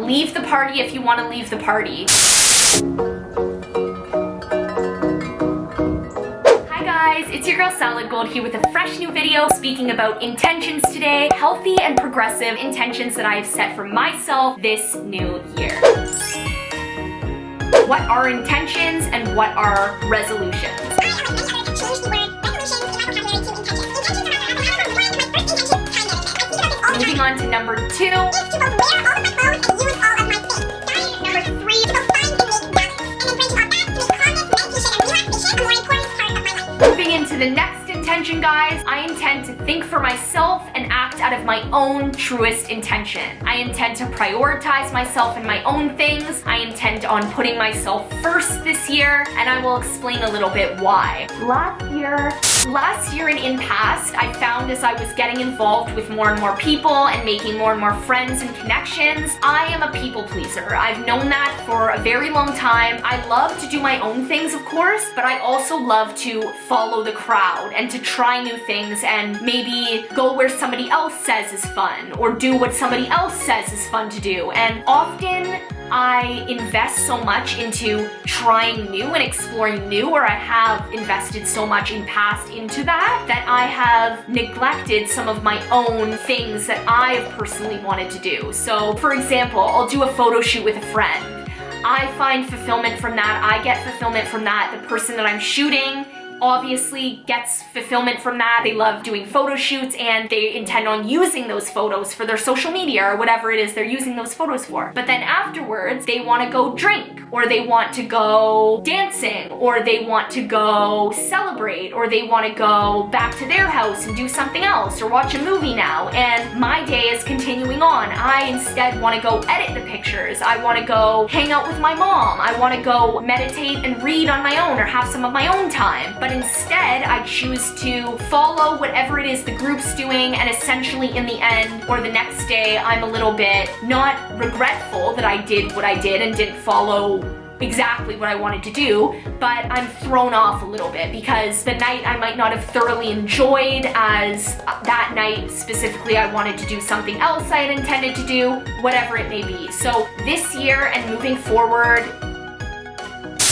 Leave the party if you want to leave the party. Hi guys, it's your girl Salad Gold here with a fresh new video speaking about intentions today, healthy and progressive intentions that I have set for myself this new year. What are intentions and what are resolutions? Moving on to number 2. Is to both wear all of my clothes and use all of my things. Number 3, to both find and make balance. And then branching off that to make calmness, meditation, and relaxation a more important part of my life. Moving into the next intention, guys, I intend to think for myself and act out of my own truest intention. I intend to prioritize myself and my own things. I intend on putting myself first this year, and I will explain a little bit why. Last year and in past, I found as I was getting involved with more and more people and making more and more friends and connections, I am a people pleaser. I've known that for a very long time. I love to do my own things, of course, but I also love to follow the crowd and to try new things and maybe go where somebody else says is fun or do what somebody else says is fun to do. And often I invest so much into trying new and exploring new, or I have invested so much in past into that I have neglected some of my own things that I've personally wanted to do. So for example, I'll do a photo shoot with a friend. I find fulfillment from that. I get fulfillment from that. The person that I'm shooting obviously gets fulfillment from that. They love doing photo shoots and they intend on using those photos for their social media or whatever it is they're using those photos for. But then afterwards, they want to go drink, or they want to go dancing, or they want to go celebrate, or they want to go back to their house and do something else or watch a movie now. And my day is continuing on. I instead want to go edit the pictures. I want to go hang out with my mom. I want to go meditate and read on my own or have some of my own time. But instead, I choose to follow whatever it is the group's doing, and essentially in the end, or the next day, I'm a little bit not regretful that I did what I did and didn't follow exactly what I wanted to do, but I'm thrown off a little bit because the night I might not have thoroughly enjoyed, as that night specifically I wanted to do something else I had intended to do, whatever it may be. So this year and moving forward,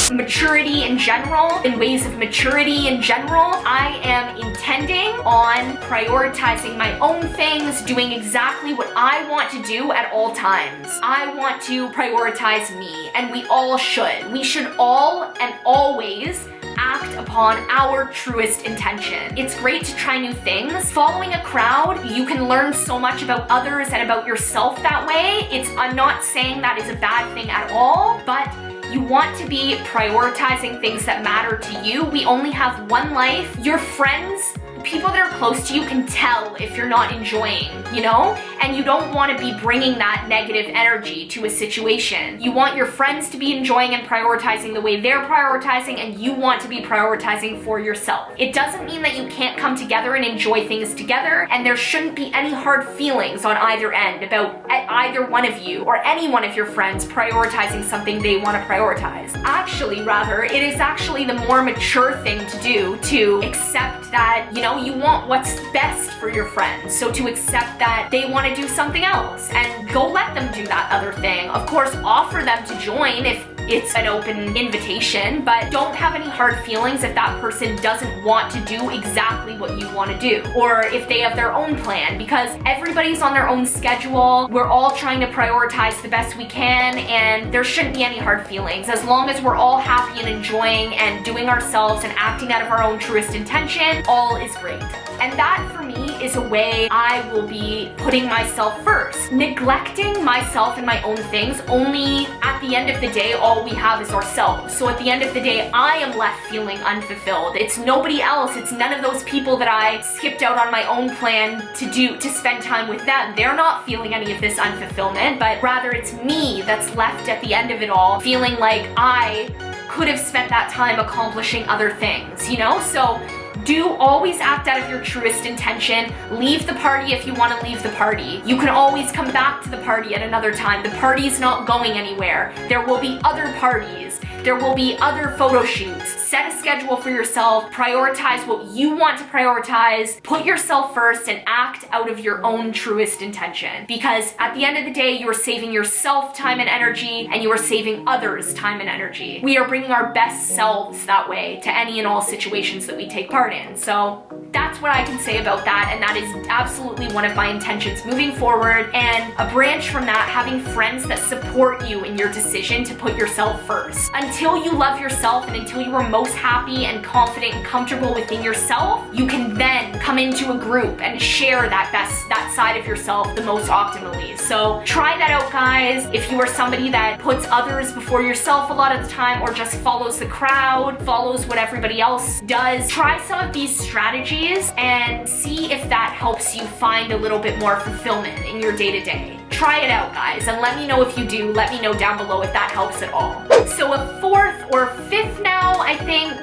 maturity in general, in ways of maturity in general, I am intending on prioritizing my own things, doing exactly what I want to do at all times. I want to prioritize me, and we all should. We should all and always act upon our truest intention. It's great to try new things. Following a crowd, you can learn so much about others and about yourself that way. I'm not saying that is a bad thing at all, but you want to be prioritizing things that matter to you. We only have one life. Your friends, people that are close to you, can tell if you're not enjoying, you know? And you don't want to be bringing that negative energy to a situation. You want your friends to be enjoying and prioritizing the way they're prioritizing, and you want to be prioritizing for yourself. It doesn't mean that you can't come together and enjoy things together, and there shouldn't be any hard feelings on either end about either one of you or any one of your friends prioritizing something they want to prioritize. Actually, rather, it is actually the more mature thing to do to accept that, you know, you want what's best for your friends. So to accept that they want to do something else and go let them do that other thing. Of course, offer them to join if it's an open invitation, but don't have any hard feelings if that person doesn't want to do exactly what you want to do, or if they have their own plan, because everybody's on their own schedule. We're all trying to prioritize the best we can, and there shouldn't be any hard feelings. As long as we're all happy and enjoying and doing ourselves and acting out of our own truest intention, all is great. And that for me is a way I will be putting myself first. Neglecting myself and my own things, only at the end of the day, all we have is ourselves. So at the end of the day, I am left feeling unfulfilled. It's nobody else. It's none of those people that I skipped out on my own plan to spend time with them. They're not feeling any of this unfulfillment, but rather it's me that's left at the end of it all feeling like I could have spent that time accomplishing other things, you know? So do always act out of your truest intention. Leave the party if you want to leave the party. You can always come back to the party at another time. The party's not going anywhere. There will be other parties. There will be other photo shoots. Set a schedule for yourself, prioritize what you want to prioritize, put yourself first, and act out of your own truest intention. Because at the end of the day, you are saving yourself time and energy, and you are saving others time and energy. We are bringing our best selves that way to any and all situations that we take part in. So that's what I can say about that, and that is absolutely one of my intentions moving forward. And a branch from that, having friends that support you in your decision to put yourself first. Until you love yourself and until you are most happy and confident and comfortable within yourself, you can then come into a group and share that side of yourself the most optimally. So try that out, guys. If you are somebody that puts others before yourself a lot of the time, or just follows the crowd, follows what everybody else does, try some of these strategies and see if that helps you find a little bit more fulfillment in your day-to-day. Try it out, guys, and let me know if you do. Let me know down below if that helps at all. So a fourth or fifth now, I think,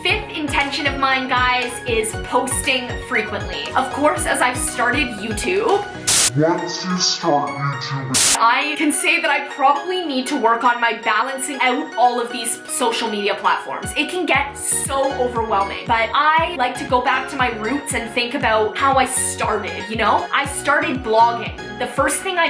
fifth intention of mine, guys, is posting frequently. Of course, as I've started YouTube, once you start YouTube, I can say that I probably need to work on my balancing out all of these social media platforms. It can get so overwhelming, but I like to go back to my roots and think about how I started, you know? I started blogging. The first thing I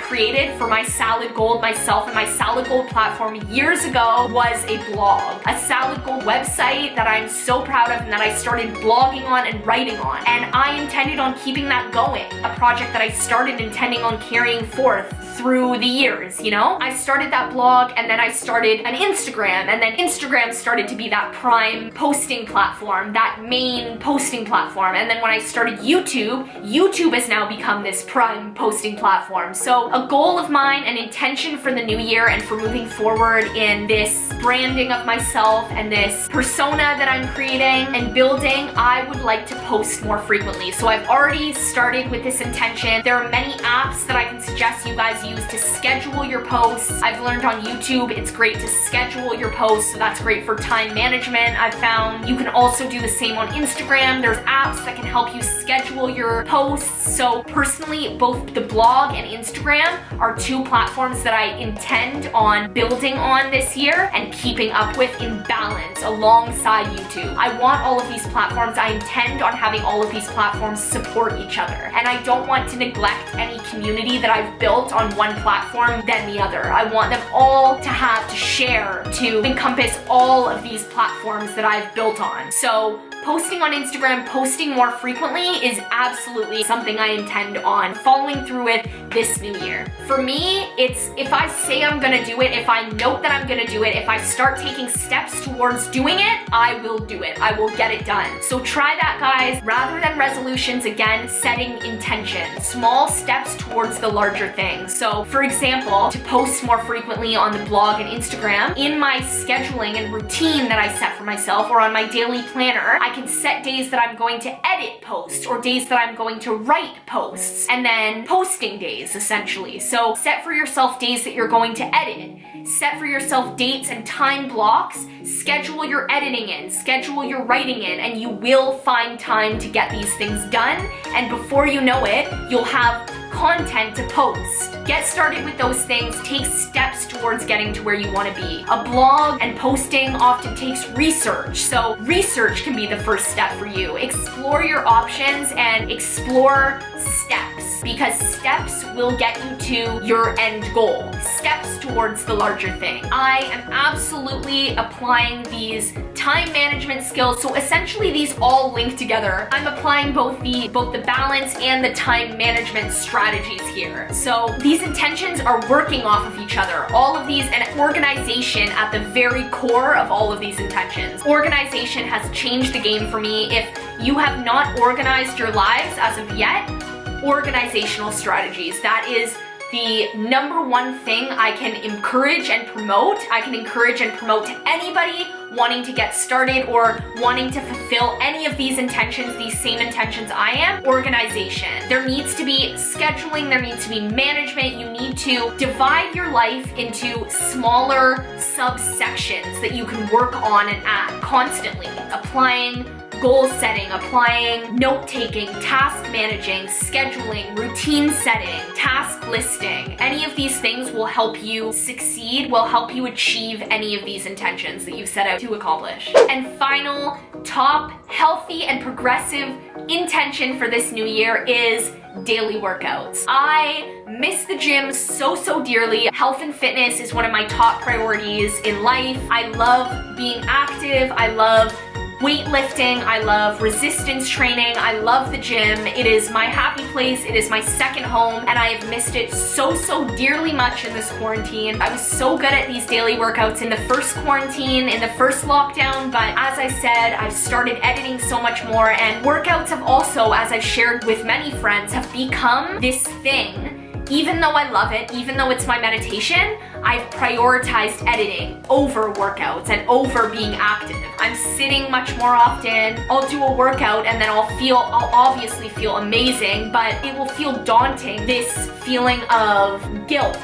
created for my Salad Gold, myself and my Salad Gold platform years ago was a blog. A Salad Gold website that I'm so proud of and that I started blogging on and writing on. And I intended on keeping that going. A project that I started intending on carrying forth through the years, you know? I started that blog and then I started an Instagram, and then Instagram started to be that prime posting platform, that main posting platform. And then when I started YouTube, YouTube has now become this prime posting platform. So a goal of mine, an intention for the new year and for moving forward in this branding of myself and this persona that I'm creating and building, I would like to post more frequently. So I've already started with this intention. There are many apps that I can suggest you guys use to schedule your posts. I've learned on YouTube it's great to schedule your posts, so that's great for time management. I've found you can also do the same on Instagram. There's apps that can help you schedule your posts. So personally, both the blog and Instagram are two platforms that I intend on building on this year and keeping up with in balance alongside YouTube. I want all of these platforms, I intend on having all of these platforms support each other. And I don't want to neglect any community that I've built on one platform than the other. I want them all to have to share, to encompass all of these platforms that I've built on. So posting on Instagram, posting more frequently is absolutely something I intend on following through with this new year. For me, it's if I say I'm gonna do it, if I note that I'm gonna do it, if I start taking steps towards doing it, I will do it. I will get it done. So try that, guys. Rather than resolutions, again, setting intention. Small steps towards the larger thing. So for example, to post more frequently on the blog and Instagram, in my scheduling and routine that I set for myself, or on my daily planner, I can set days that I'm going to edit posts or days that I'm going to write posts, and then posting days essentially. So set for yourself days that you're going to edit. Set for yourself dates and time blocks. Schedule your editing in, schedule your writing in, and you will find time to get these things done. And before you know it, you'll have content to post. Get started with those things. Take steps towards getting to where you want to be. A blog and posting often takes research, so research can be the first step for you. Explore your options and explore steps, because steps will get you to your end goal. Steps towards the larger thing. I am absolutely applying these time management skills, so essentially these all link together. I'm applying both the balance and the time management strategies here. So these intentions are working off of each other. All of these, and organization at the very core of all of these intentions. Organization has changed the game for me. If you have not organized your lives as of yet, organizational strategies, that is the number one thing I can encourage and promote. I can encourage and promote to anybody wanting to get started or wanting to fulfill any of these intentions, these same intentions I am. Organization. There needs to be scheduling, there needs to be management. You need to divide your life into smaller subsections that you can work on and at constantly. Applying goal setting, applying note-taking, task managing, scheduling, routine setting, task listing. Any of these things will help you succeed, will help you achieve any of these intentions that you've set out to accomplish. And final, top, healthy and progressive intention for this new year is daily workouts. I miss the gym so dearly. Health and fitness is one of my top priorities in life. I love being active. I love weightlifting. I love resistance training. I love the gym. It is my happy place. It is my second home, and I have missed it so dearly much in this quarantine. I was so good at these daily workouts in the first quarantine, in the first lockdown, but as I said, I've started editing so much more, and workouts have also, as I've shared with many friends, have become this thing. Even though I love it, even though it's my meditation, I've prioritized editing over workouts and over being active. I'm sitting much more often. I'll do a workout and then I'll obviously feel amazing, but it will feel daunting, this feeling of guilt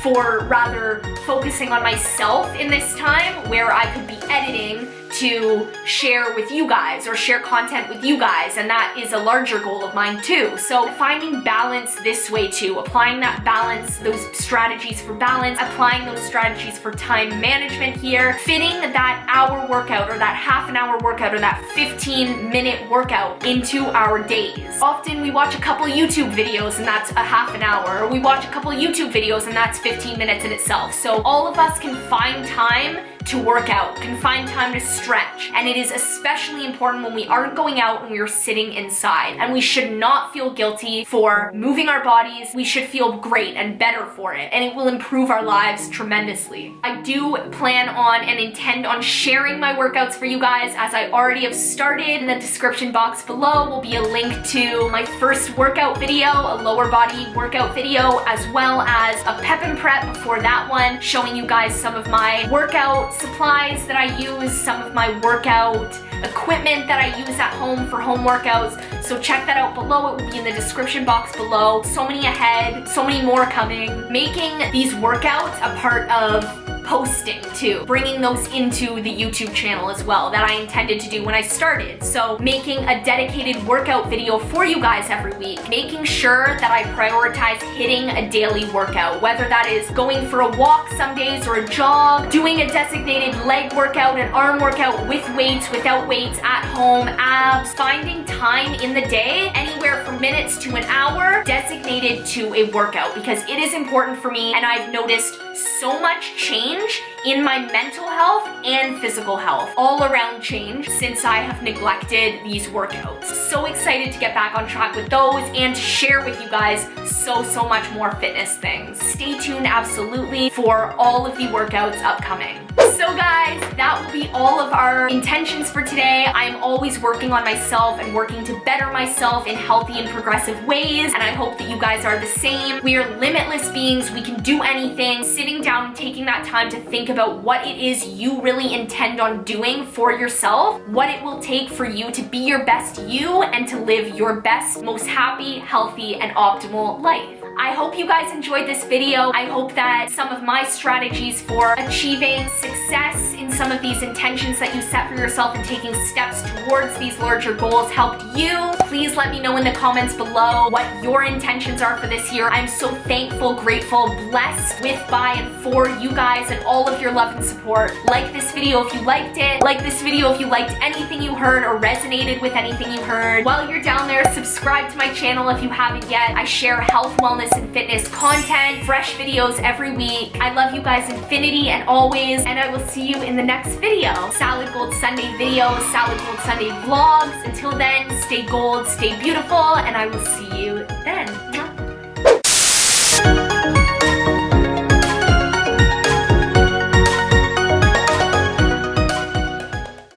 for rather focusing on myself in this time where I could be editing to share with you guys or share content with you guys, and that is a larger goal of mine too. So finding balance this way too, applying that balance, those strategies for balance, applying those strategies for time management here, fitting that hour workout or that half an hour workout or that 15-minute workout into our days. Often we watch a couple YouTube videos and that's a half an hour, or we watch a couple YouTube videos and that's 15 minutes in itself. So all of us can find time to work out, can find time to stretch. And it is especially important when we aren't going out and we are sitting inside. And we should not feel guilty for moving our bodies. We should feel great and better for it. And it will improve our lives tremendously. I do plan on and intend on sharing my workouts for you guys, as I already have started. In the description box below will be a link to my first workout video, a lower body workout video, as well as a pep and prep before that one, showing you guys some of my workout supplies that I use, some of my workout equipment that I use at home for home workouts. So check that out below. It will be in the description box below. So many ahead, so many more coming. Making these workouts a part of posting too, bringing those into the YouTube channel as well that I intended to do when I started. So making a dedicated workout video for you guys every week, making sure that I prioritize hitting a daily workout, whether that is going for a walk some days or a jog, doing a designated leg workout, an arm workout with weights, without weights, at home, abs, finding time in the day, anywhere from minutes to an hour, designated to a workout, because it is important for me, and I've noticed so much change in my mental health and physical health, all around change since I have neglected these workouts. So excited to get back on track with those and to share with you guys so much more fitness things. Stay tuned absolutely for all of the workouts upcoming. So guys, that will be all of our intentions for today. I'm always working on myself and working to better myself in healthy and progressive ways, and I hope that you guys are the same. We are limitless beings. We can do anything. Sitting down and taking that time to think about what it is you really intend on doing for yourself, what it will take for you to be your best you and to live your best, most happy, healthy, and optimal life. I hope you guys enjoyed this video. I hope that some of my strategies for achieving success in some of these intentions that you set for yourself and taking steps towards these larger goals helped you. Please let me know in the comments below what your intentions are for this year. I'm so thankful, grateful, blessed with, by, and for you guys and all of your love and support. Like this video if you liked it. Like this video if you liked anything you heard or resonated with anything you heard. While you're down there, subscribe to my channel if you haven't yet. I share health, wellness, and fitness content, fresh videos every week. I love you guys infinity and always, and I will see you in the next video. Salad Gold Sunday videos, Salad Gold Sunday vlogs. Until then, stay gold, stay beautiful, and I will see you then.